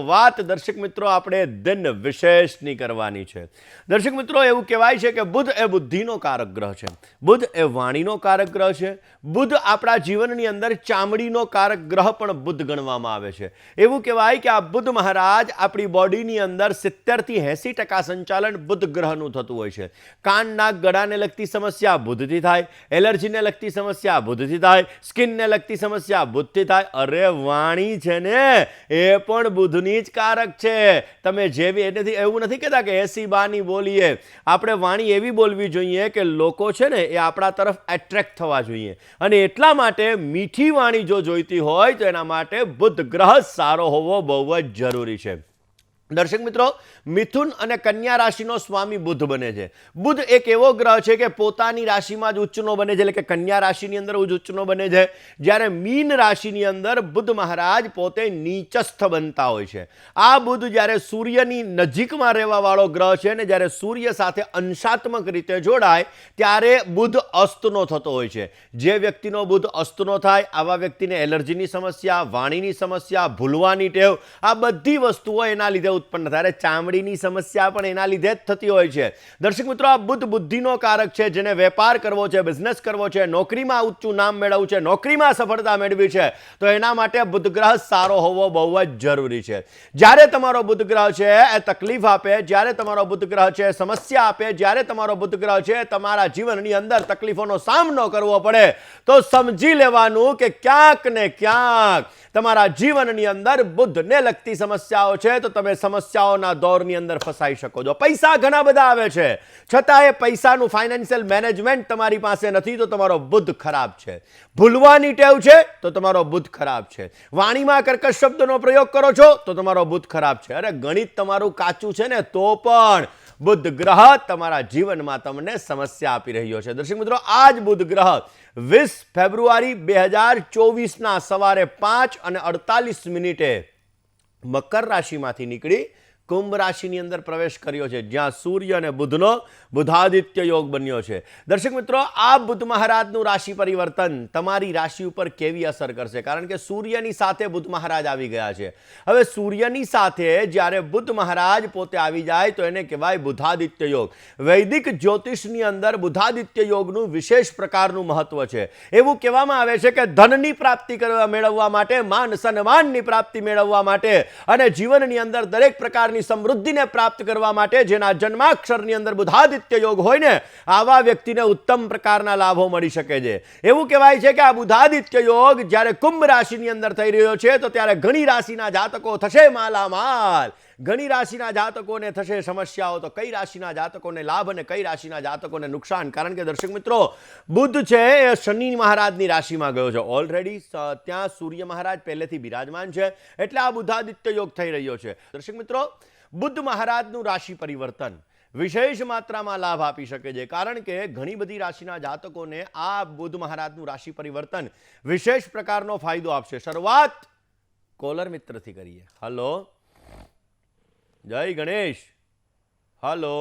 વાત દર્શક મિત્રો આપણે દિન વિશેષની કરવાની છે। દર્શક મિત્રો એવું કહેવાય છે કે બુધ એ બુદ્ધિનો કારક ગ્રહ છે, બુધ એ વાણીનો કારક ગ્રહ છે, બુધ આપણા જીવનની અંદર ચામડીનો કારક ગ્રહ પણ બુધ ગણવામાં આવે છે। એવું કહેવાય કે આ બુધ મહારાજ આપણી બોડીની અંદર 70 થી 80% સંચાલન બુધ ગ્રહનું થતું હોય છે। કાન નાક ગળાને લગતી સમસ્યા બુધથી થાય, એલર્જીને લગતી સમસ્યા બુધથી થાય, સ્કિનને લગતી સમસ્યા બુધથી થાય। અરે વાણી છે ને એ પણ બુધની જ કારક છે। તમે જેવી એનાથી એવું નથી કહેતા કે એસી બાની બોલીએ, આપણે વાણી એવી બોલવી જોઈએ કે લોકો છે ને એ આપણા તરફ એટ્રેક્ટ થવા જોઈએ, અને એટલા માટે મીઠી વાણી જો જોઈતી હોય તો એના માટે બુધ ગ્રહ સારો હોવો બહુ જ જરૂરી છે। દર્શક મિત્રો, મિથુન અને કન્યા રાશિનો સ્વામી બુધ બને છે। બુધ એક એવો ગ્રહ છે કે પોતાની રાશિમાં જ ઉચ્ચનો બને છે, એટલે કે કન્યા રાશિની અંદર ઉચ્ચનો બને છે, જ્યારે મીન રાશિની અંદર બુધ મહારાજ પોતે નીચસ્થ બનતા હોય છે। આ બુધ જ્યારે સૂર્યની નજીકમાં રહેવા વાળો ગ્રહ છે ને જ્યારે સૂર્ય સાથે અંશાત્મક રીતે જોડાય ત્યારે બુધ અસ્તનો થતો હોય છે। જે વ્યક્તિનો બુધ અસ્તનો થાય આવા વ્યક્તિને એલર્જીની સમસ્યા, વાણીની સમસ્યા, ભૂલવાની ટેવ, આ બધી વસ્તુઓ એના લીધે उत्पन्न થાય। ચામડીની સમસ્યા પણ એના લીધે જ થતી હોય છે। દર્શક મિત્રો, આ બુધ બુદ્ધિનો કારક છે। જેને વેપાર કરવો છે, બિઝનેસ કરવો છે, નોકરીમાં ઊંચું નામ મેળવવું છે, નોકરીમાં સફળતા મેળવી છે, તો એના માટે બુધ ગ્રહ સારો હોવો બહુ જ જરૂરી છે। જ્યારે તમારો બુધ ગ્રહ છે એ તકલીફ આપે, જ્યારે તમારો બુધ ગ્રહ છે સમસ્યા આપે, જ્યારે તમારો બુધ ગ્રહ છે તમારા જીવનની અંદર તકલીફોનો સામનો કરવો પડે, તો સમજી લેવાનું કે ક્યાંક ને ક્યાંક તમારા જીવનની અંદર બુધને લગતી સમસ્યાઓ છે, તો તમે સમસ્યાઓના દોરની અંદર ફસાઈ શકો છો। પૈસા ઘણા બધા આવે છે, છતાં એ પૈસાનું ફાઇનાન્શિયલ મેનેજમેન્ટ તમારી પાસે નથી, તો તમારો બુધ ખરાબ છે। ભૂલવાની ટેવ છે તો તમારો બુધ ખરાબ છે। વાણીમાં કર્કશ શબ્દનો પ્રયોગ કરો છો તો તમારો બુધ ખરાબ છે। અરે ગણિત તમારું કાચું છે ને તો પણ બુધ ગ્રહ તમારા જીવનમાં તમને સમસ્યા આપી રહ્યો છે। દર્શક મિત્રો, આ જ બુધ ગ્રહ 20 ફેબ્રુઆરી 2024 સવારે 5:48 મકર રાશિમાંથી નીકળી કુંભ રાશિની અંદર પ્રવેશ કર્યો છે, જ્યાં સૂર્ય અને બુધનો બુધાદિત્ય યોગ બન્યો છે। દર્શક મિત્રો, આ બુધ મહારાજનું રાશિ પરિવર્તન તમારી રાશિ ઉપર કેવી અસર કરશે? કારણ કે સૂર્યની સાથે બુધ મહારાજ આવી ગયા છે। હવે સૂર્યની સાથે જ્યારે બુધ મહારાજ પોતે આવી જાય તો એને કહેવાય બુધાદિત્ય યોગ। વૈદિક જ્યોતિષની અંદર બુધાદિત્ય યોગનું વિશેષ પ્રકારનું મહત્વ છે। એવું કહેવામાં આવે છે કે ધનની પ્રાપ્તિ મેળવવા માટે, માન સન્માનની પ્રાપ્તિ મેળવવા માટે અને જીવનની અંદર દરેક પ્રકારની સમૃદ્ધિને પ્રાપ્ત કરવા માટે જેના જન્માક્ષરની અંદર બુધાદિત્ય યોગ હોય ને, આવા વ્યક્તિને ઉત્તમ પ્રકારના લાભો મળી શકે છે। એવું કહેવાય છે કે આ બુધાદિત્ય યોગ જ્યારે કુંભ રાશિની અંદર થઈ રહ્યો છે તો ત્યારે ઘણી રાશિના જાતકો થશે માલામાલ, ઘણી રાશિના જાતકોને થશે સમસ્યાઓ, તો કઈ રાશિના જાતકોને લાભ અને કઈ રાશિના જાતકોને નુકસાન? કારણ કે દર્શક મિત્રો, બુધ છે એ શનિ મહારાજની રાશિમાં ગયો છે ઓલરેડી, ત્યાં સૂર્ય મહારાજ પહેલેથી બિરાજમાન છે, એટલે આ બુધાદિત્ય યોગ થઈ રહ્યો છે। દર્શક મિત્રો, બુધ મહારાજનું રાશિ પરિવર્તન વિશેષ માત્રામાં લાભ આપી શકે છે, કારણ કે ઘણી બધી રાશિના જાતકોને આ બુધ મહારાજનું રાશિ પરિવર્તન વિશેષ પ્રકારનો ફાયદો આપશે। શરૂઆત કોલર મિત્રથી કરીએ। હલો, જય ગણેશ। હલો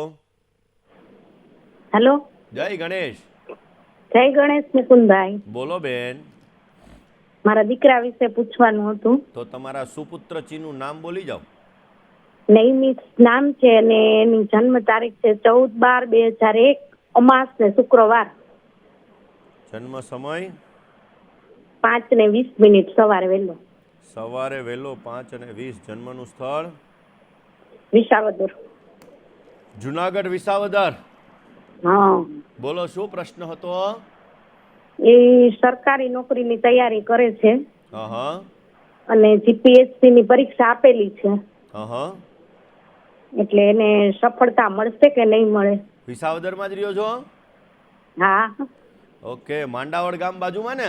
હેલો, જય ગણેશ। જય ગણેશ મુકુંદભાઈ। બોલો બેન। મારા દીકરા વિશે પૂછવાનું હતું। તો તમારા સુપુત્ર ચીનું નામ બોલી જાઓ। નૈમિત નામ છે અને એની જન્મ તારીખ છે 14/12/2001, અમાસ ને શુક્રવાર, જન્મ સમય 5:20 સવારે વહેલો, સવારે વહેલો 5:20। જન્મનું સ્થળ વિસાવદર, જુનાગઢ વિસાવદર। હા। બોલો, શું પ્રશ્ન હતો? એ સરકારી નોકરીની તૈયારી કરે છે હા અને જીપીએસસી ની પરીક્ષા આપેલી છે, હા। એટલે એને સફળતા મળશે કે નહીં મળે? વિસાવદરમાં જ રહ્યો છો? હા। ઓકે, માંડાવડ ગામ બાજુમાં ને?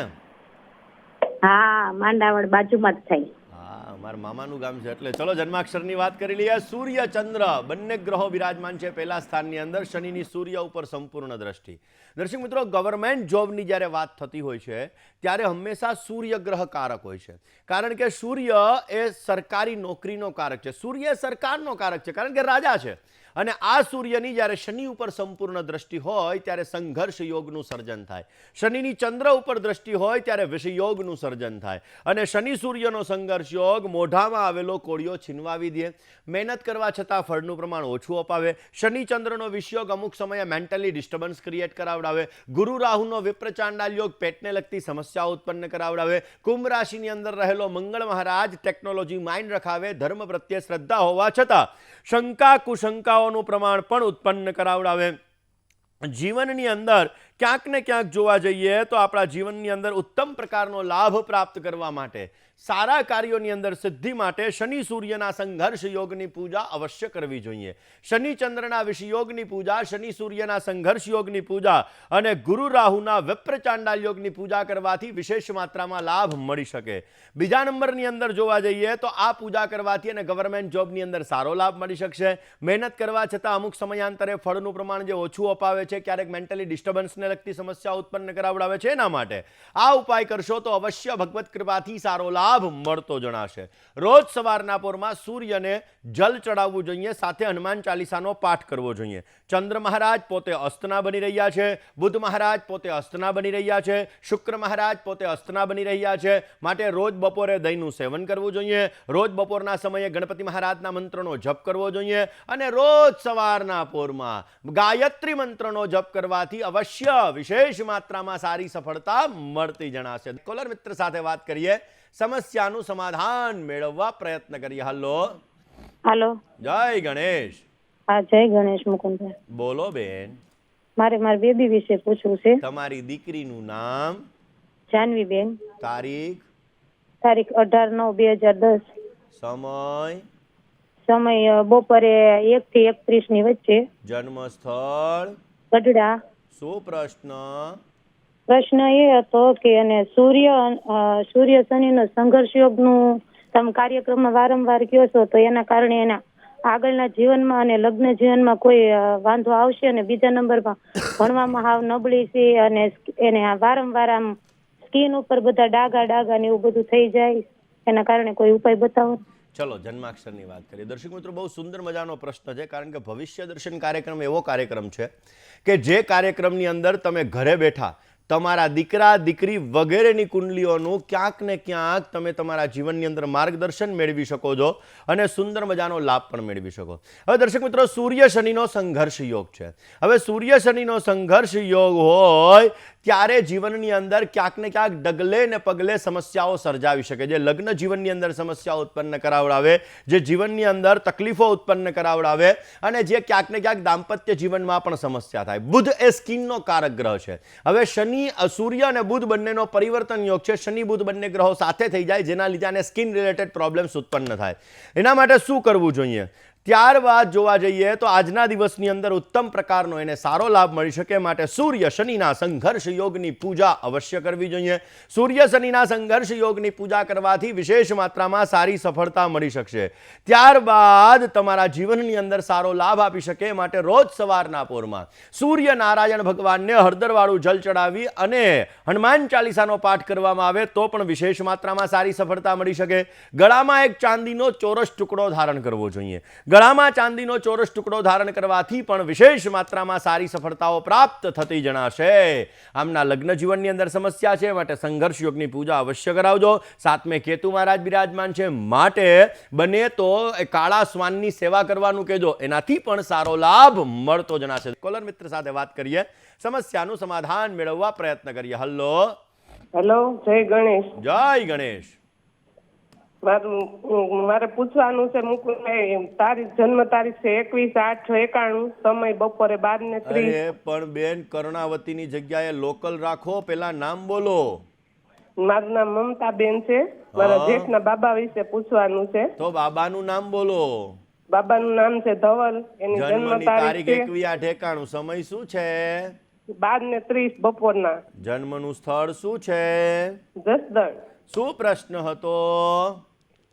હા, માંડાવડ બાજુમાં જ થાય। હા, મારા મામાનું ગામ છે, એટલે ચલો જન્માક્ષરની વાત કરી લઈએ। સૂર્ય ચંદ્ર બંને ગ્રહો બિરાજમાન છે પહેલા સ્થાનની અંદર, શનિની સૂર્ય ઉપર સંપૂર્ણ દ્રષ્ટિ। દર્શક મિત્રો, ગવર્મેન્ટ જોબની જ્યારે વાત થતી હોય છે ત્યારે હંમેશા સૂર્ય ગ્રહ કારક હોય છે, કારણ કે સૂર્ય એ સરકારી નોકરીનો કારક છે, સૂર્ય સરકારનો કારક છે, કારણ કે રાજા છે। અને આ સૂર્યની જ્યારે શનિ ઉપર સંપૂર્ણ દ્રષ્ટિ હોય ત્યારે સંઘર્ષ યોગનું સર્જન થાય, શનિની ચંદ્ર ઉપર દ્રષ્ટિ હોય ત્યારે વિષયોગનું સર્જન થાય, અને શનિ સૂર્યનો સંઘર્ષ યોગ મોઢામાં આવેલો કોળિયો છીનવાવી દે, મહેનત કરવા છતાં ફળનું પ્રમાણ ઓછું અપાવે, શનિ ચંદ્રનો વિષયોગ અમુક સમયે મેન્ટલી ડિસ્ટર્બન્સ ક્રિએટ કરાવડાવે, ગુરુ રાહુનો વિપ્રચાંડાલ યોગ પેટને લગતી સમસ્યાઓ ઉત્પન્ન કરાવડાવે, કુંભ રાશિની અંદર રહેલો મંગળ મહારાજ ટેકનોલોજી માઇન્ડ રખાવે, ધર્મ પ્રત્યે શ્રદ્ધા હોવા છતાં શંકા કુશંકાઓનું પ્રમાણ પણ ઉત્પન્ન કરાવડાવે. જીવનની અંદર ક્યાંક ને ક્યાંક જોવા જઈએ તો આપણા જીવનની અંદર ઉત્તમ પ્રકારનો લાભ પ્રાપ્ત કરવા માટે, સારા કાર્યોની અંદર સિદ્ધિ માટે શનિ સૂર્યના સંઘર્ષ યોગની પૂજા અવશ્ય કરવી જોઈએ. શનિ ચંદ્રના વિષયોગની પૂજા, શનિ સૂર્યના સંઘર્ષ યોગની પૂજા અને ગુરુ રાહુના વિપ્રચાંડાલ યોગની પૂજા કરવાથી વિશેષ માત્રામાં લાભ મળી શકે. બીજા નંબરની અંદર જોવા જઈએ તો આ પૂજા કરવાથી અને ગવર્મેન્ટ જોબની અંદર સારો લાભ મળી શકશે. મહેનત કરવા છતાં અમુક સમયાંતરે ફળનું પ્રમાણ જે ઓછું અપાવે છે, ક્યારેક મેન્ટલી ડિસ્ટર્બન્સને લગતી સમસ્યા ઉત્પન્ન કરાવડાવે છે, એના માટે આ ઉપાય કરશો તો અવશ્ય ભગવત કૃપાથી સારો લાભ મળતો જણાશે. રોજ સવારના પોરમાં સૂર્યને જલ ચડાવવું જોઈએ, સાથે હનુમાન ચાલીસાનો પાઠ કરવો જોઈએ. ચંદ્ર મહારાજ પોતે અસ્તના બની રહ્યા છે, બુધ મહારાજ પોતે અસ્તના બની રહ્યા છે, શુક્ર મહારાજ પોતે અસ્તના બની રહ્યા છે, માટે રોજ બપોરે દહીંનું સેવન કરવું જોઈએ. રોજ બપોરના સમયે ગણપતિ મહારાજના મંત્રનો જપ કરવો જોઈએ અને રોજ સવારના પોરમાં ગાયત્રી મંત્રનો જપ કરવાથી અવશ્ય વિશેષ માત્રામાં સારી સફળતા મળતી જણાશે. કોલર મિત્ર સાથે વાત કરીએ, સમસ્યાનું સમાધાન મેળવવા પ્રયત્ન કરીએ. હાલો. જય ગણેશ. હા, જય ગણેશ મુકુંદભાઈ. બોલો બેન. મારી બેબી વિશે પૂછવું છે. તમારી દીકરીનું નામ? જાનવીબેન. તારીખ? તારીખ 18/9/2010. સમય? બપોરે 1 થી 31 ની વચ્ચે. જન્મ સ્થળ? ગઢડા. શું પ્રશ્ન? પ્રશ્ન એ હતો કે અને સૂર્ય શનિનો સંઘર્ષ યોગનું તમે કાર્યક્રમમાં વારંવાર કહો છો, તો એના કારણે એના આગળના જીવનમાં અને લગ્ન જીવનમાં કોઈ વાંધો આવશે? અને બીજા નંબરમાં ભણવામાં હાવ નબળી છે અને એને વારંવાર આમ સ્કિન ઉપર બધા ડાઘા ને એવું બધું થઈ જાય, એના કારણે કોઈ ઉપાય બતાવો. ચલો જન્માક્ષરની વાત કરીએ. દર્શક મિત્રો, બહુ સુંદર મજાનો પ્રશ્ન છે, કારણ કે ભવિષ્ય દર્શન કાર્યક્રમ એવો કાર્યક્રમ છે કે જે કાર્યક્રમની અંદર તમે ઘરે બેઠા તમારા દીકરા દીકરી વગેરેની કુંડલીઓનું ક્યાંક ને ક્યાંક તમે તમારા જીવનની અંદર માર્ગદર્શન મેળવી શકો છો અને સુંદર મજાનો લાભ પણ મેળવી શકો. હવે દર્શક મિત્રો, સૂર્ય શનિનો સંઘર્ષ યોગ છે. હવે સૂર્ય શનિનો સંઘર્ષ યોગ હોય ત્યારે જીવનની અંદર ક્યાંક ને ક્યાંક ડગલે ને પગલે સમસ્યાઓ સર્જાવી શકે. જે લગ્ન જીવનની અંદર સમસ્યાઓ ઉત્પન્ન કરાવડાવે, જે જીવનની અંદર તકલીફો ઉત્પન્ન કરાવડાવે અને જે ક્યાંક ને ક્યાંક દાંપત્ય જીવનમાં પણ સમસ્યા થાય. બુધ એ સ્કિનનો કારક ગ્રહ છે. હવે શનિ, સૂર્ય અને બુધ બંનેનો પરિવર્તન યોગ છે. શનિ બુધ બંને ગ્રહો સાથે થઈ જાય, જેના લીધે આને સ્કિન રિલેટેડ પ્રોબ્લેમ્સ ઉત્પન્ન થાય. એના માટે શું કરવું જોઈએ? ત્યારબાદ જોવા જઈએ તો આજના દિવસની અંદર ઉત્તમ પ્રકારનો એને સારો લાભ મળી શકે માટે સૂર્ય શનિના સંઘર્ષ યોગની પૂજા અવશ્ય કરવી જોઈએ. સૂર્ય શનિના સંઘર્ષ યોગની પૂજા કરવાથી વિશેષ માત્રામાં સારી સફળતા મળી શકશે. ત્યારબાદ તમારા જીવનની અંદર સારો લાભ આપી શકે માટે રોજ સવારના પોરમાં સૂર્ય નારાયણ ભગવાનને હળદરવાળું જલ ચડાવી અને હનુમાન ચાલીસાનો પાઠ કરવામાં આવે તો પણ વિશેષ માત્રામાં સારી સફળતા મળી શકે. ગળામાં એક ચાંદીનો ચોરસ ટુકડો ધારણ કરવો જોઈએ. ગળામાં ચાંદીનો ચોરસ ટુકડો ધારણ કરવાથી પણ વિશેષ માત્રામાં સારી સફળતાઓ પ્રાપ્ત થતી જણાશે. આમના લગ્ન જીવનની અંદર સમસ્યા છે માટે સંઘર્ષ યોગની પૂજા અવશ્ય કરાવજો. 7મે કેતુ મહારાજ બિરાજમાન છે, માટે બને તો કાળા શ્વાનની સેવા કરવાનું કહેજો, એનાથી પણ સારો લાભ મળતો જણાશે. કોલર મિત્ર સાથે વાત કરીએ, સમસ્યાનું સમાધાન મેળવવા પ્રયત્ન કરીએ. હેલો, જય ગણેશ. જય ગણેશ. મારે પૂછવાનું છે મુકુંદભાઈ, તારીખ જન્મ તારીખ છે 21/8/91, સમય બપોરે 12:30. અરે પણ બેન, કર્ણાવતીની જગ્યાએ લોકલ રાખો, પેલા નામ બોલો. મારું નામ મમતાબેન છે. મારા જેઠના બાબા વિશે પૂછવાનું છે. તો બાબાનું નામ બોલો. બાબાનું નામ છે ધવલ. એની જન્મ તારીખ 21/8/91. સમય શું છે? 12:30 બપોરના. જન્મનું સ્થળ શું છે? જસદણ. શું પ્રશ્ન હતો?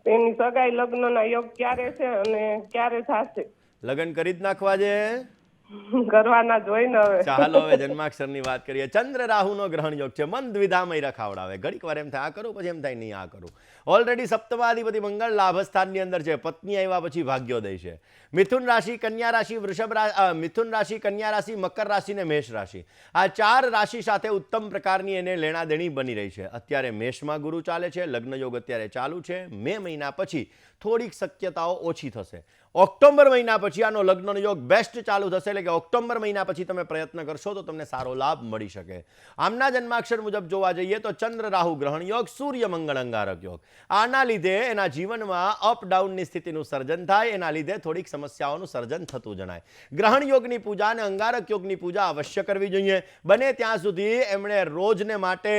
એની સગાઈ લગ્નના યોગ ક્યારે છે અને ક્યારે થશે? લગ્ન કરી જ નાખવા છે. કરવાના જ હોય ને હવે. ચાલો હવે જન્માક્ષરની વાત કરીએ. ચંદ્ર રાહુનો ગ્રહણ યોગ છે. મન દ્વિધામય રખાવડાવે. ઘડીક વાર એમ થાય આ કરું, પછી એમ થાય નહીં આ કરું. ઓલરેડી સપ્તમાધિપતિ મંગળ લાભસ્થાનની અંદર છે. પત્ની આવ્યા પછી ભાગ્યોદય છે. મિથુન રાશિ, કન્યા રાશિ, મિથુન રાશિ, કન્યા રાશિ, મકર રાશિ ને મેષ રાશિ, આ 4 રાશિ સાથે ઉત્તમ પ્રકારની એને લેણાદેણી બની રહી છે. અત્યારે મેષમાં ગુરુ ચાલે છે. લગ્ન યોગ અત્યારે ચાલુ છે. મે મહિના પછી થોડીક શક્યતાઓ ઓછી થશે. ઓક્ટોબર મહિના પછી આનો લગ્નનો યોગ બેસ્ટ ચાલુ થશે. એટલે કે ઓક્ટોબર મહિના પછી તમે પ્રયત્ન કરશો તો તમને સારો લાભ મળી શકે. આમના જન્માક્ષર મુજબ જોવા જઈએ તો ચંદ્ર રાહુ ગ્રહણ યોગ, સૂર્ય મંગળ અંગારક યોગ. આના લીધે એના જીવનમાં અપ ડાઉનની સ્થિતિનું સર્જન થાય. એના લીધે થોડીક સમસ્યાઓનું સર્જન થતું જણાય. ગ્રહણ યોગની પૂજા અને અંગારક યોગની પૂજા અવશ્ય કરવી જોઈએ. બને ત્યાં સુધી એમણે રોજને માટે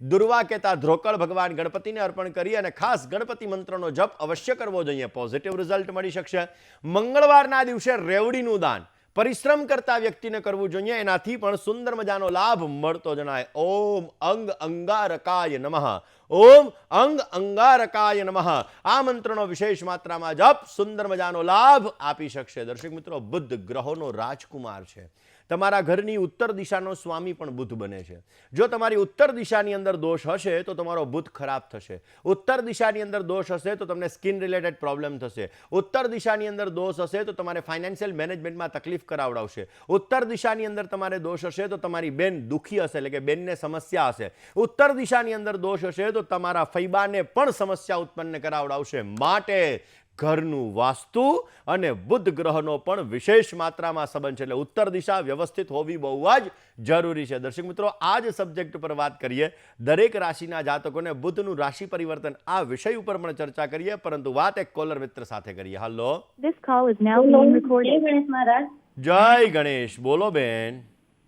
દુર્વા કહેતા ધ્રોકળ ભગવાન ગણપતિને અર્પણ કરી અને ખાસ ગણપતિ મંત્રનો જપ અવશ્ય કરવો જોઈએ. પોઝિટિવ રિઝલ્ટ મળી શકશે. મંગળવારના દિવસે રેવડીનું દાન પરિશ્રમ કરતા વ્યક્તિને કરવું જોઈએ. એનાથી પણ સુંદર મજાનો લાભ મળતો જણાય. ઓમ અંગ અંગારકાય નમઃ, ઓમ અંગ અંગારકાય નમઃ. આ મંત્રનો વિશેષ માત્રામાં જપ સુંદર મજાનો લાભ આપી શકશે. દર્શક મિત્રો, બુધ ગ્રહોનો રાજકુમાર છે. તમારા ઘરની ઉત્તર દિશાનો સ્વામી પણ બુધ બને છે. જો તમારી ઉત્તર દિશાની અંદર દોષ હશે તો તમારો બુધ ખરાબ થશે. ઉત્તર દિશાની અંદર દોષ હશે તો તમને સ્કિન રિલેટેડ પ્રોબ્લેમ થશે. ઉત્તર દિશાની અંદર દોષ હશે તો તમારે ફાઇનાન્શિયલ મેનેજમેન્ટમાં તકલીફ કરાવડાવશે. ઉત્તર દિશાની અંદર તમારે દોષ હશે તો તમારી બેન દુઃખી હશે, એટલે કે બેનને સમસ્યા હશે. ઉત્તર દિશાની અંદર દોષ હશે તો તમારા ફૈબાને પણ સમસ્યા ઉત્પન્ન કરાવડાવશે. માટે ઘરનું વાસ્તુ અને બુધ ગ્રહનો પણ વિશેષ માત્રામાં સંબંધ છે. એટલે ઉત્તર દિશા વ્યવસ્થિત હોવી બહુ જ જરૂરી છે. દર્શક મિત્રો, આ જ સબ્જેક્ટ ઉપર વાત કરીએ. દરેક રાશિના જાતકોને બુધનું રાશિ પરિવર્તન, આ વિષય ઉપર પણ ચર્ચા કરીએ. પરંતુ વાત એક કોલર મિત્ર સાથે કરીએ. હાલો, This call is now being recorded. જય ગણેશ મહારાજ. જય ગણેશ. બોલો બેન.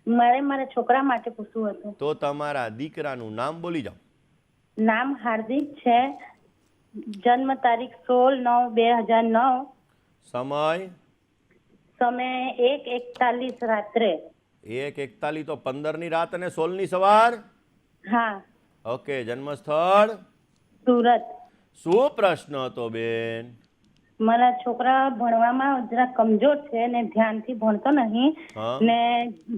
મારે મારા છોકરા માટે પૂછવું હતું. તો તમારા દીકરાનું નામ બોલી જાઓ. નામ હાર્દિક છે. જન્મ તારીખ 16/9/2009. સમય સમય 1:41 રાત્રે. 1:41 તો 15ની રાત અને 16ની સવાર. હા. ઓકે. જન્મ સ્થળ સુરત. શું પ્રશ્ન હતો બેન? મારા છોકરા ભણવામાં જરા કમજોર છે ને ધ્યાનથી ભણતો નહીં હા. ને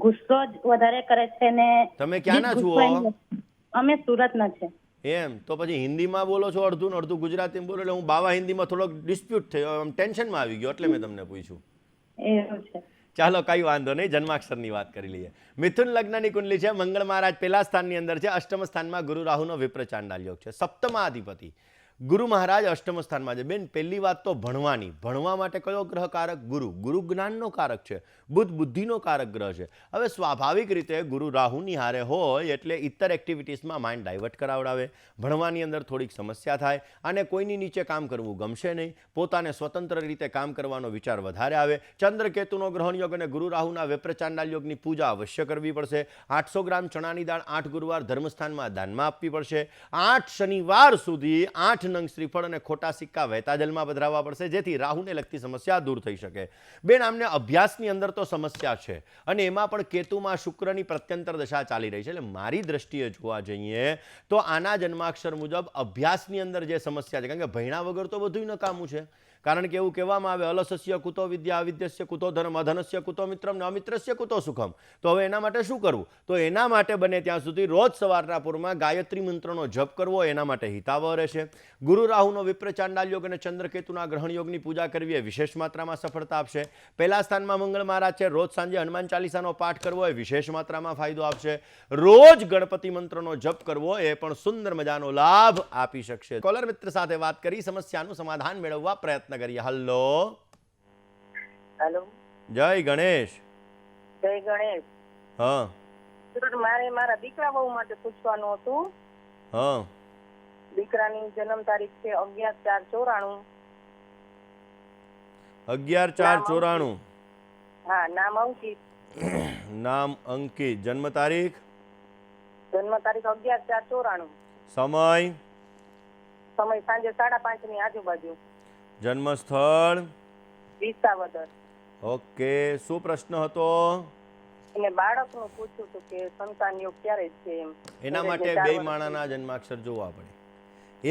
ગુસ્સો જ વધારે કરે છે ને. તમે ક્યાંના છો? અમે સુરતના છે. એમ તો પછી હિન્દીમાં બોલો છો અડધું ને અડધું ગુજરાતીમાં બોલો, એટલે હું બાવા હિન્દીમાં થોડોક ડિસ્પ્યુટ થયો, આમ ટેન્શનમાં આવી ગયો, એટલે મેં તમને પૂછ્યું. એવું છે. ચાલો, કઈ વાંધો નહીં. જન્માક્ષરની વાત કરી લઈએ. મિથુન લગ્નની કુંડલી છે. મંગળ મહારાજ પહેલા સ્થાનની અંદર છે. અષ્ટમ સ્થાનમાં ગુરુ રાહુનો વિપ્ર ચાંડાલ યોગ છે. સપ્તમાધિપતિ ગુરુ મહારાજ અષ્ટમ સ્થાનમાં છે. બેન, પહેલી વાત તો ભણવાની. ભણવા માટે કયો ગ્રહ કારક? ગુરુ. ગુરુ જ્ઞાનનો કારક છે. બુધ બુદ્ધિનો કારક ગ્રહ છે. હવે સ્વાભાવિક રીતે ગુરુ રાહુની હારે હોય એટલે ઇતર એક્ટિવિટીઝમાં માઇન્ડ ડાયવર્ટ કરાવડાવે. ભણવાની અંદર થોડીક સમસ્યા થાય અને કોઈની નીચે કામ કરવું ગમશે નહીં. પોતાને સ્વતંત્ર રીતે કામ કરવાનો વિચાર વધારે આવે. ચંદ્ર કેતુનો ગ્રહણ યોગ અને ગુરુ રાહુના વિપ્ર ચાંડાલ યોગની પૂજા અવશ્ય કરવી પડશે. 800 ગ્રામ ચણાની દાળ 8 ગુરુવાર ધર્મસ્થાનમાં દાનમાં આપવી પડશે. 8 શનિવાર સુધી 8 નંગ શ્રીફળ અને ખોટા સિક્કા વહેતા જલમાં પધરાવવા પડશે, જેથી રાહુને લગતી સમસ્યા દૂર થઈ શકે. બેન, આમને અભ્યાસની અંદર તો સમસ્યા છે અને એમાં પણ કેતુમાં શુક્રની પ્રત્યંતર દશા ચાલી રહી છે. એટલે મારી દ્રષ્ટિએ જોવા જઈએ તો આના જન્માક્ષર મુજબ અભ્યાસની અંદર જે સમસ્યા છે, કારણ કે ભણ્યા વગર તો બધું નકામું છે. કારણ કે એવું કહેવામાં આવે, અલસસ્ય કુતો વિદ્યા, અવિદ્યસ્ય કુતો ધર્મ, અધનસ્ય કુતો મિત્રમ, અમિત્રસ્ય કુતો સુખમ. તો હવે એના માટે શું કરવું? તો એના માટે બને ત્યાં સુધી રોજ સવારના પૂરમાં ગાયત્રી મંત્રનો જપ કરવો એના માટે હિતાવહ રહેશે. ગુરુ રાહુનો વિપ્ર ચાંડાલ યોગ અને ચંદ્રકેતુના ગ્રહણ યોગની પૂજા કરવી એ વિશેષ માત્રામાં સફળતા આપશે. પહેલા સ્થાનમાં મંગળ મહારાજ છે. રોજ સાંજે હનુમાન ચાલીસાનો પાઠ કરવો એ વિશેષ માત્રામાં ફાયદો આપશે. રોજ ગણપતિ મંત્રનો જપ કરવો એ પણ સુંદર મજાનો લાભ આપી શકશે. કોલર મિત્ર સાથે વાત કરી સમસ્યાનું સમાધાન મેળવવા પ્રયત્ન કરીએ. હલો, હેલો, જય ગણેશ. જય ગણેશ. હા મારે મારા દીકરા બહુ માટે પૂછવાનું હતું. હા. દીકરાની જન્મ તારીખ છે 11/4/94. 11/4/94. હા, નામ અંકિત. નામ અંકિત. જન્મ તારીખ? જન્મ તારીખ 11/4/94. સમય? સમય સાંજે 5:30 ની આજુબાજુ. જન્મ સ્થળ? વિસાવદર. ઓકે. શું પ્રશ્ન હતો? અને બાળકનું પૂછ્યું હતું કે સંતાન યોગ ક્યારે છે એમ. એના માટે બે માણાના જન્માક્ષર જોવા પડે.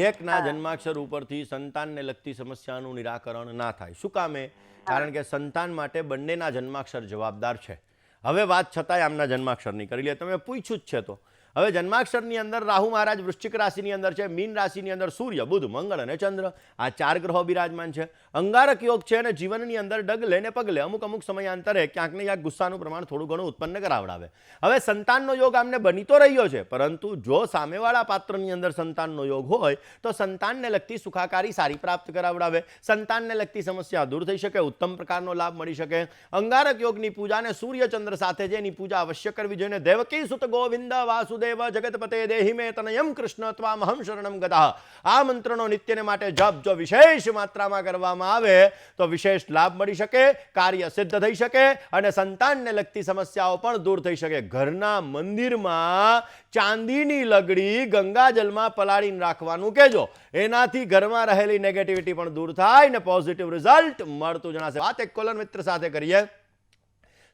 એકના જન્માક્ષર ઉપરથી સંતાનને લગતી સમસ્યાનું નિરાકરણ ના થાય. શું કામે? કારણ કે સંતાન માટે બંનેના જન્માક્ષર જવાબદાર છે. હવે વાત છતાંય આમના જન્માક્ષરની કરી લે. તમે પૂછ્યું જ છે તો હવે જન્માક્ષરની અંદર રાહુ મહારાજ વૃશ્ચિક રાશિની અંદર છે, મીન રાશિની અંદર સૂર્ય, બુધ, મંગળ અને ચંદ્ર, આ 4 ગ્રહો બિરાજમાન છે. અંગારક યોગ છે અને જીવનની અંદર ડગલે ને પગલે અમુક સમયાંતરે ક્યાંક ને ક્યાંક ગુસ્સાનું પ્રમાણ થોડું ઘણું ઉત્પન્ન કરાવડાવે. હવે સંતાનનો યોગ આમને બની તો રહ્યો છે, પરંતુ જો સામેવાળા પાત્રની અંદર સંતાનનો યોગ હોય તો સંતાનને લગતી સુખાકારી સારી પ્રાપ્ત કરાવડાવે, સંતાનને લગતી સમસ્યા દૂર થઈ શકે, ઉત્તમ પ્રકારનો લાભ મળી શકે. અંગારક યોગની પૂજાને સૂર્યચંદ્ર સાથે જેની પૂજા અવશ્ય કરવી જોઈએ. દેવકી સુત ગોવિંદ વાસુદેવ જગતપતે દેહી મે તનયમ કૃષ્ણ ત્વામહં શરણમ ગતઃ. આ મંત્રનો નિત્યને માટે જપ જો વિશેષ માત્રામાં કરવામાં આવે તો વિશેષ લાભ મળી શકે, કાર્ય સિદ્ધ થઈ શકે અને સંતાનને લગતી સમસ્યાઓ પણ દૂર થઈ શકે. ઘરના મંદિરમાં ચાંદીની લગડી ગંગાજલમાં પલાળીને રાખવાનું કહેજો. એનાથી ઘરમાં રહેલી નેગેટિવિટી પણ દૂર થાય ને પોઝિટિવ રિઝલ્ટ મળતું જણાશે. વાત એક કોલર મિત્ર સાથે કરીએ,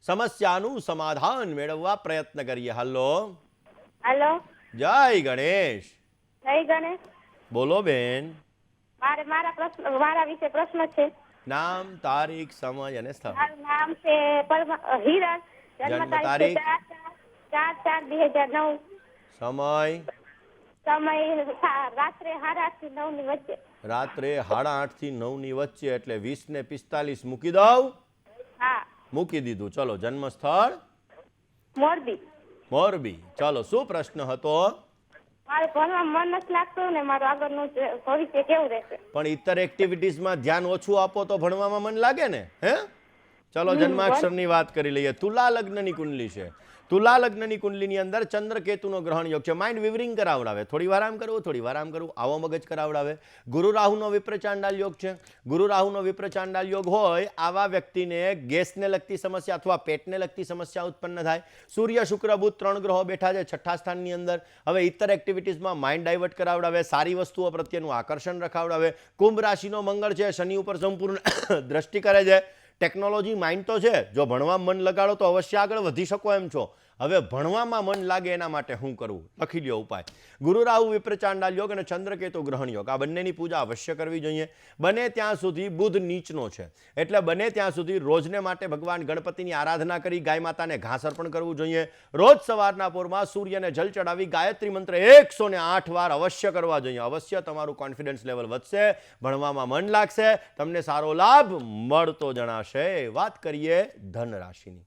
સમસ્યાનું સમાધાન મેળવવા પ્રયત્ન કરીએ. હલો હેલો, જય ગણેશ. જય ગણેશ. બોલો બેન. મારા વિશે પ્રશ્ન છે. નામ, તારીખ, સમય અને સ્થળ. મારું નામ છે હિરલ. જન્મ તારીખ? 4/4/2009. સમય? સમય રાત્રે 8:30 થી 9 ની વચ્ચે. રાત્રે 8:30 થી 9 ની વચ્ચે, એટલે 20 ને 45 મૂકી દઉં? હા. મૂકી દીધું. ચલો, જન્મ સ્થળ? મોરબી. મોરબી. ચલો, શું પ્રશ્ન હતો? મારે ભણવામાં મન નથી લાગતું ને મારું આગળનું ભવિષ્ય કેવું રહેશે? પણ ઇતર એક્ટિવિટીઝમાં ધ્યાન ઓછું આપો તો ભણવામાં મન લાગે ને. હે, ચલો જન્માક્ષરની વાત કરી લઈએ. તુલા લગ્નની કુંડલી છે. તુલા લગ્નની કુંડલીની અંદર ચંદ્ર કેતુનો ગ્રહણ યોગ છે. માઇન્ડ વિવરિંગ કરાવડાવે, થોડી વાર આમ કરવું, થોડી વાર આમ કરવું, આવો મગજ કરાવડાવે. ગુરુ રાહુનો વિપ્ર ચાંડાલ યોગ છે. ગુરુ રાહુનો વિપ્ર ચાંડાલ યોગ હોય આવા વ્યક્તિને ગેસને લગતી સમસ્યા અથવા પેટને લગતી સમસ્યા ઉત્પન્ન થાય. સૂર્ય, શુક્ર, બુધ 3 ગ્રહો બેઠા છે 6ઠા સ્થાનની અંદર. હવે ઇતર એક્ટિવિટીઝમાં માઇન્ડ ડાયવર્ટ કરાવડાવે, સારી વસ્તુઓ પ્રત્યેનું આકર્ષણ રખાવડાવે. કુંભ રાશિનો મંગળ છે, શનિ ઉપર સંપૂર્ણ દ્રષ્ટિ કરે છે. ટેકનોલોજી માઇન્ડ તો છે, જો ભણવામાં મન લગાડો તો અવશ્ય આગળ વધી શકો એમ છો. હવે ભણવામાં મન લાગે એના માટે શું કરવું? લખી લ્યો ઉપાય. ગુરુ રાહુ વિપ્ર ચાંડાલ યોગ અને ચંદ્રકેતુ ગ્રહણ યોગ, આ બંનેની પૂજા અવશ્ય કરવી જોઈએ. બને ત્યાં સુધી બુધ નીચનો છે, એટલે બને ત્યાં સુધી રોજને માટે ભગવાન ગણપતિની આરાધના કરી ગાય માતાને ઘાસ અર્પણ કરવું જોઈએ. રોજ સવારના પોરમાં સૂર્યને જલ ચડાવી ગાયત્રી મંત્ર 108 વાર અવશ્ય કરવા જોઈએ. અવશ્ય તમારું કોન્ફિડન્સ લેવલ વધશે, ભણવામાં મન લાગશે, તમને સારો લાભ મળતો જણાશે. વાત કરીએ ધન રાશિની.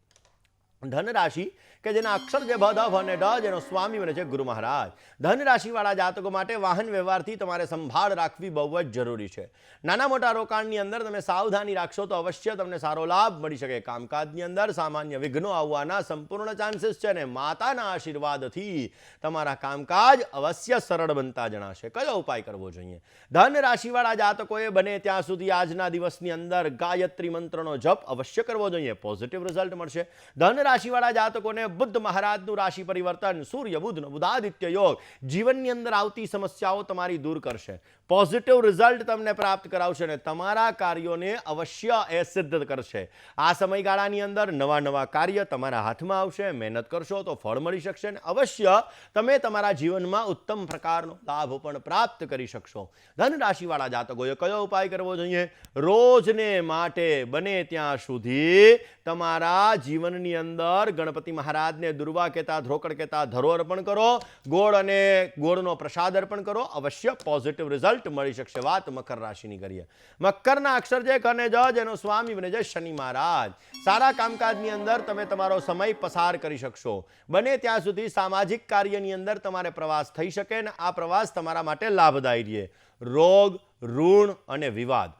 ધન રાશિ કે જેના અક્ષર જે ભ, ધ, ભ અને ડ, જેનો સ્વામી બને છે ગુરુ મહારાજ. ધન રાશિવાળા જાતકો માટે વાહન વ્યવહારથી તમારે સંભાળ રાખવી બહુ જ જરૂરી છે. નાના મોટા રોકાણની અંદર તમે સાવધાની રાખશો તો અવશ્ય તમને સારો લાભ મળી શકે. કામકાજની અંદર સામાન્ય વિઘ્નો આવવાના સંપૂર્ણ ચાન્સીસ છે ને માતાના આશીર્વાદથી તમારા કામકાજ અવશ્ય સરળ બનતા જણાશે. કયો ઉપાય કરવો જોઈએ? ધન રાશિવાળા જાતકોએ બને ત્યાં સુધી આજના દિવસની અંદર ગાયત્રી મંત્રનો જપ અવશ્ય કરવો જોઈએ. પોઝિટિવ રિઝલ્ટ મળશે. ધન રાશિવાળા જાતકોને બુદ્ધ મહારાજનું રાશિ પરિવર્તન, સૂર્ય બુધનો બુધાદિત્ય યોગ જીવનની અંદર આવતી સમસ્યાઓ તમારી દૂર કરશે. પોઝિટિવ રિઝલ્ટ તમને પ્રાપ્ત કરાવશે ને તમારા કાર્યોને અવશ્ય એ સિદ્ધ કરશે. આ સમયગાળાની અંદર નવા કાર્ય તમારા હાથમાં આવશે. મહેનત કરશો તો ફળ મળી શકશે અને અવશ્ય તમે તમારા જીવનમાં ઉત્તમ પ્રકારનો લાભ પણ પ્રાપ્ત કરી શકશો. ધન રાશિવાળા જાતકોએ કયો ઉપાય કરવો જોઈએ? રોજને માટે બને ત્યાં સુધી તમારા જીવનની અંદર ગણપતિ મહારાજને દુર્વા કહેતા, ધ્રોકડ કહેતા ધરો અર્પણ કરો. ગોળ અને ગોળનો પ્રસાદ અર્પણ કરો. અવશ્ય પોઝિટિવ રિઝલ્ટ મળી શકશે. વાત મકર રાશિની કરીએ. મકરના અક્ષર જે કને જ, જેનો સ્વામી બને છે શનિ મહારાજ. સારા કામકાજની અંદર તમે તમારો સમય પસાર કરી શકશો. બને ત્યાં સુધી સામાજિક કાર્યની અંદર તમારે પ્રવાસ થઈ શકે ને આ પ્રવાસ તમારા માટે લાભદાયી રહે. રોગ, ઋણ અને વિવાદ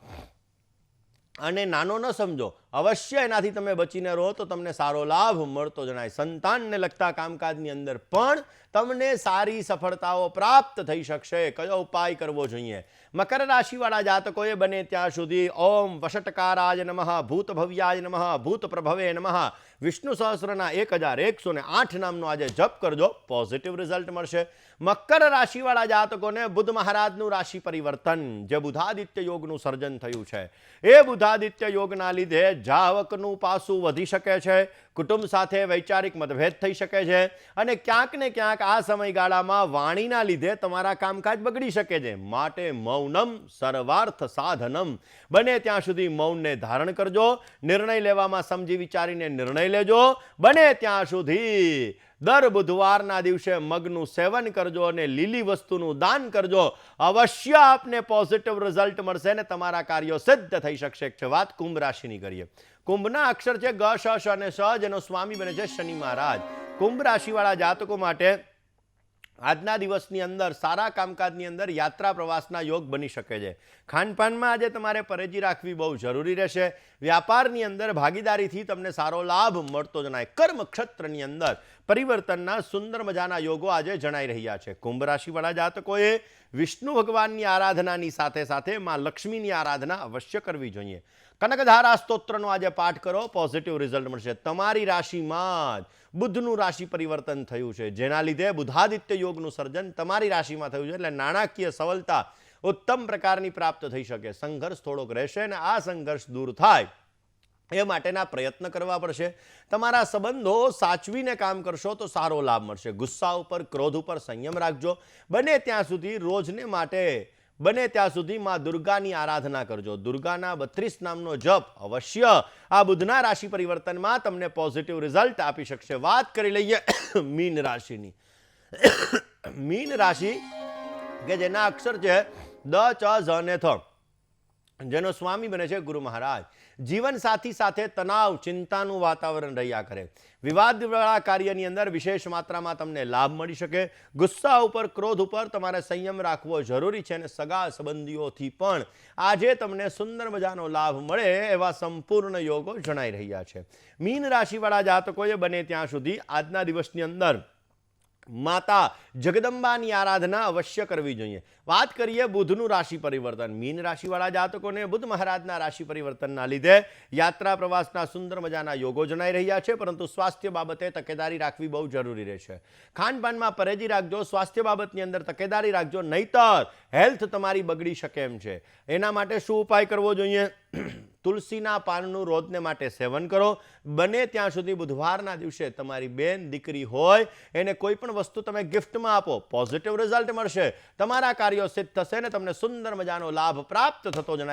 અને નાનો ન સમજો, અવશ્ય એનાથી તમે બચીને રહો તો તમને સારો લાભ મળતો જણાય. સંતાનને લગતા કામકાજની અંદર પણ તમને સારી સફળતાઓ પ્રાપ્ત થઈ શકશે. કયો ઉપાય કરવો જોઈએ? મકર રાશિવાળા જાતકોએ બને ત્યાં સુધી ઓમ વશટકારાય નમઃ, ભૂત ભવ્યાય નમઃ, ભૂત પ્રભવે નમઃ, વિષ્ણુ સહસ્રના 1108 નામનો આજે જપ કરજો. પોઝિટિવ રિઝલ્ટ મળશે. મકર રાશિવાળા જાતકોને બુધ મહારાજનું રાશિ પરિવર્તન, જે બુધાદિત્ય યોગનું સર્જન થયું છે, એ બુધાદિત્ય યોગના લીધે જાવકનું પાસું વધી શકે છે. કુટુંબ સાથે વૈચારિક મતભેદ થઈ શકે છે અને ક્યાંક ને ક્યાંક આ સમયગાળામાં વાણીના લીધે તમારા કામકાજ બગડી શકે છે. માટે મૌનમ સર્વાર્થ સાધનમ, બને ત્યાં સુધી મૌનને ધારણ કરજો. નિર્ણય લેવામાં સમજી વિચારીને નિર્ણય લેજો. બને ત્યાં સુધી દર બુધવારના દિવસે મગનું સેવન કરજો અને લીલી વસ્તુનું દાન કરજો. અવશ્ય આપને પોઝિટિવ રિઝલ્ટ મળશે ને તમારા કાર્યો સિદ્ધ થઈ શકશે. વાત કુંભ રાશિની કરીએ. કુંભના અક્ષર છે ગ, શ, શ અને શ, જેનો સ્વામી બને છે શનિ મહારાજ. કુંભ રાશિવાળા જાતકો માટે આજના દિવસની અંદર સારા કામકાજની અંદર યાત્રા પ્રવાસના યોગ બની શકે છે. ખાનપાનમાં આજે તમારે પરેજી રાખવી બહુ જરૂરી રહેશે. વ્યાપારની અંદર ભાગીદારીથી તમને સારો લાભ મળતો જણાય. કર્મ ક્ષેત્રની અંદર પરિવર્તનના સુંદર મજાના યોગો આજે જણાઈ રહ્યા છે. કુંભ રાશિવાળા જાતકોએ વિષ્ણુ ભગવાનની આરાધનાની સાથે સાથે માં લક્ષ્મીની આરાધના અવશ્ય કરવી જોઈએ. કનકધારા સ્તોત્રનો આજે પાઠ કરો, પોઝિટિવ રિઝલ્ટ મળશે. તમારી રાશિમાં જ બુધનું રાશિ પરિવર્તન થયું છે, જેના લીધે બુધાદિત્ય યોગનું સર્જન તમારી રાશિમાં થયું છે. એટલે નાણાકીય સફળતા ઉત્તમ પ્રકારની પ્રાપ્ત થઈ શકે. સંઘર્ષ થોડોક રહેશે અને આ સંઘર્ષ દૂર થાય એ માટેના પ્રયત્ન કરવા પડશે. તમારા સંબંધો સાચવીને કામ કરશો તો સારો લાભ મળશે. ગુસ્સા ઉપર, ક્રોધ ઉપર સંયમ રાખજો. બને ત્યાં સુધી રોજને માટે માં દુર્ગાની આરાધના કરજો. દુર્ગાના 32 નામનો જપ અવશ્ય આ બુધના રાશિ પરિવર્તનમાં તમને પોઝિટિવ રિઝલ્ટ આપી શકશે. વાત કરી લઈએ મીન રાશિની. મીન રાશિ કે જેના અક્ષર છે દ, ચ, ઝ અને થ, જેનો સ્વામી બને છે ગુરુ મહારાજ. જીવન સાથી સાથે તણાવ, ચિંતાનું વાતાવરણ રહ્યા કરે. વિવાદવાળા કાર્યની અંદર વિશેષ માત્રામાં તમને લાભ મળી શકે. ગુસ્સા ઉપર, ક્રોધ ઉપર તમારે સંયમ રાખવો જરૂરી છે અને સગા સંબંધીઓથી પણ આજે તમને સુંદર મજાનો લાભ મળે એવા સંપૂર્ણ યોગો જણાઈ રહ્યા છે. મીન રાશિવાળા જાતકોએ બને ત્યાં સુધી આજના દિવસની અંદર માતા જગદંબાની આરાધના અવશ્ય કરવી જોઈએ. વાત કરીએ બુધનું રાશિ પરિવર્તન. મીન રાશિવાળા જાતકોને બુધ મહારાજના રાશિ પરિવર્તનના લીધે યાત્રા પ્રવાસના સુંદર મજાના યોગો જણાઈ રહ્યા છે, પરંતુ સ્વાસ્થ્ય બાબતે તકેદારી રાખવી બહુ જરૂરી રહેશે. ખાનપાનમાં પરેજી રાખજો. સ્વાસ્થ્ય બાબતની અંદર તકેદારી રાખજો, નહીતર હેલ્થ તમારી બગડી શકે એમ છે. એના માટે શું ઉપાય કરવો જોઈએ? તુલસીના પાનનું રોજને માટે સેવન કરો. બને ત્યાં સુધી બુધવારના દિવસે તમારી બેન, દીકરી હોય એને કોઈ પણ વસ્તુ તમે ગિફ્ટમાં આપો, પોઝિટિવ રિઝલ્ટ મળશે. તમારા કાર્યો સિદ્ધ થશે ને તમને સુંદર મજાનો લાભ પ્રાપ્ત થતો જણાય.